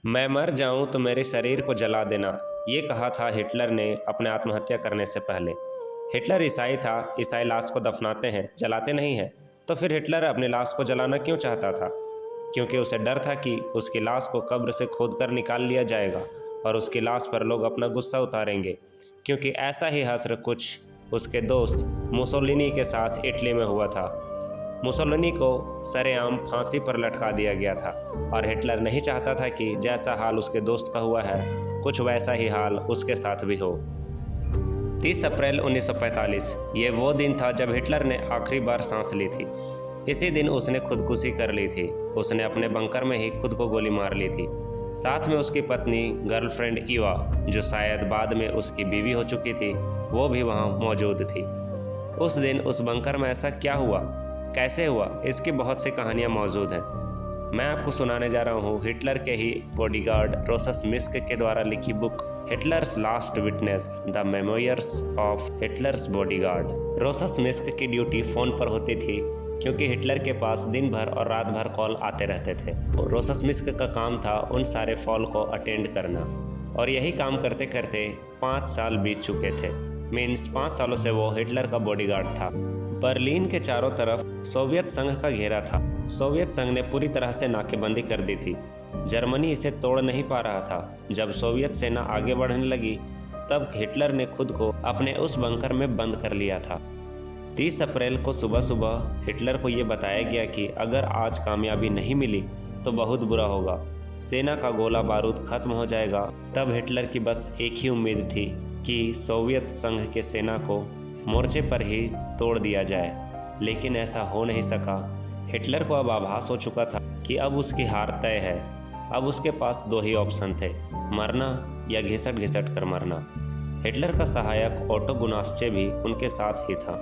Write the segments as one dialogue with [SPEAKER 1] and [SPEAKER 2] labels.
[SPEAKER 1] मैं मर जाऊं तो मेरे शरीर को जला देना, ये कहा था हिटलर ने अपने आत्महत्या करने से पहले। हिटलर ईसाई था, ईसाई लाश को दफनाते हैं, जलाते नहीं हैं। तो फिर हिटलर अपनी लाश को जलाना क्यों चाहता था? क्योंकि उसे डर था कि उसकी लाश को कब्र से खोदकर निकाल लिया जाएगा और उसकी लाश पर लोग अपना गुस्सा उतारेंगे, क्योंकि ऐसा ही हश्र कुछ उसके दोस्त मुसोलिनी के साथ इटली में हुआ था। मुसोलिनी को सरेआम फांसी पर लटका दिया गया था और हिटलर नहीं चाहता था कि जैसा हाल उसके दोस्त का हुआ है, कुछ वैसा ही हाल उसके साथ भी हो। 30 अप्रैल 1945 ये वो दिन था जब हिटलर ने आखिरी बार सांस ली थी। इसी दिन उसने खुदकुशी कर ली थी। उसने अपने बंकर में ही खुद को गोली मार ली थी। साथ में उसकी पत्नी, गर्लफ्रेंड ईवा, जो शायद बाद में उसकी बीवी हो चुकी थी, वो भी वहाँ मौजूद थी। उस दिन उस बंकर में ऐसा क्या हुआ, कैसे हुआ, इसकी बहुत सी कहानियां मौजूद हैं। मैं आपको सुनाने जा रहा हूँ हिटलर के ही बॉडीगार्ड रोसस मिस्क के द्वारा लिखी book Hitler's last witness, the memoirs of Hitler's bodyguard. Rochus Misch की ड्यूटी फ़ोन पर होती थी, क्योंकि हिटलर के पास दिन भर और रात भर कॉल आते रहते थे। रोसस मिस्क का काम था उन सारे कॉल को अटेंड करना, और यही काम करते करते 5 साल बीत चुके थे। मीन्स 5 सालों से वो हिटलर का बॉडीगार्ड था। बर्लिन के चारों तरफ सोवियत संघ का घेरा था। सोवियत संघ ने पूरी तरह से नाकेबंदी कर दी थी। जर्मनी इसे तोड़ नहीं पा रहा था। जब सोवियत सेना आगे बढ़ने लगी, तब हिटलर ने खुद को अपने उस बंकर में बंद कर लिया था। 30 अप्रैल को सुबह सुबह हिटलर को ये बताया गया कि अगर आज कामयाबी नहीं मिली तो बहुत बुरा होगा, सेना का गोला बारूद खत्म हो जाएगा। तब हिटलर की बस एक ही उम्मीद थी कि सोवियत संघ के सेना को मोर्चे पर ही तोड़ दिया जाए, लेकिन ऐसा हो नहीं सका। हिटलर को अब आभास हो चुका था कि अब उसकी हार तय है। अब उसके पास 2 ही ऑप्शन थे, मरना या घिसट घिसट कर मरना। हिटलर का सहायक ओटो गुनास्चे भी उनके साथ ही था।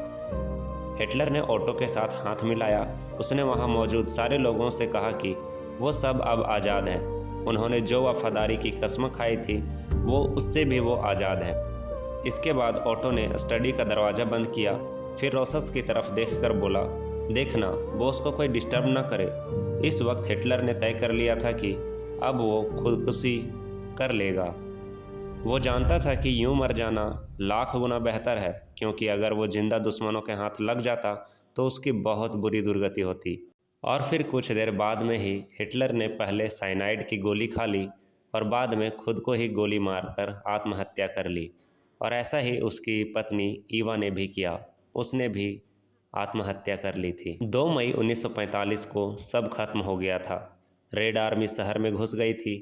[SPEAKER 1] हिटलर ने ओटो के साथ हाथ मिलाया। उसने वहां मौजूद सारे लोगों से कहा कि वो सब अब आज़ाद हैं। उन्होंने जो वफादारी की कसम खाई थी, वो उससे भी वो आज़ाद है। इसके बाद ओटो ने स्टडी का दरवाज़ा बंद किया, फिर रोसस की तरफ देखकर बोला, देखना बॉस को कोई डिस्टर्ब ना करे। इस वक्त हिटलर ने तय कर लिया था कि अब वो खुदकुशी कर लेगा। वो जानता था कि यूं मर जाना लाख गुना बेहतर है, क्योंकि अगर वो जिंदा दुश्मनों के हाथ लग जाता तो उसकी बहुत बुरी दुर्गति होती। और फिर कुछ देर बाद में ही हिटलर ने पहले साइनाइड की गोली खा ली और बाद में खुद को ही गोली मारकर आत्महत्या कर ली। और ऐसा ही उसकी पत्नी ईवा ने भी किया। उसने भी आत्महत्या कर ली थी। 2 मई 1945 को सब खत्म हो गया था। रेड आर्मी शहर में घुस गई थी।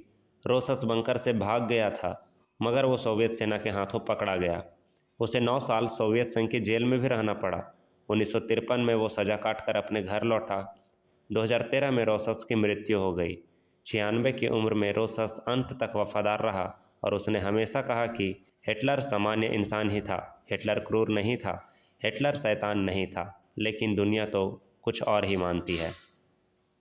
[SPEAKER 1] रोसस बंकर से भाग गया था, मगर वो सोवियत सेना के हाथों पकड़ा गया। उसे 9 साल सोवियत संघ की जेल में भी रहना पड़ा। 1953 में वो सजा काटकर अपने घर लौटा। 2013 में रोसस की मृत्यु हो गई। 96 की उम्र में रोसस अंत तक वफादार रहा और उसने हमेशा कहा कि हिटलर सामान्य इंसान ही था, हिटलर क्रूर नहीं था, हिटलर शैतान नहीं था, लेकिन दुनिया तो कुछ और ही मानती है।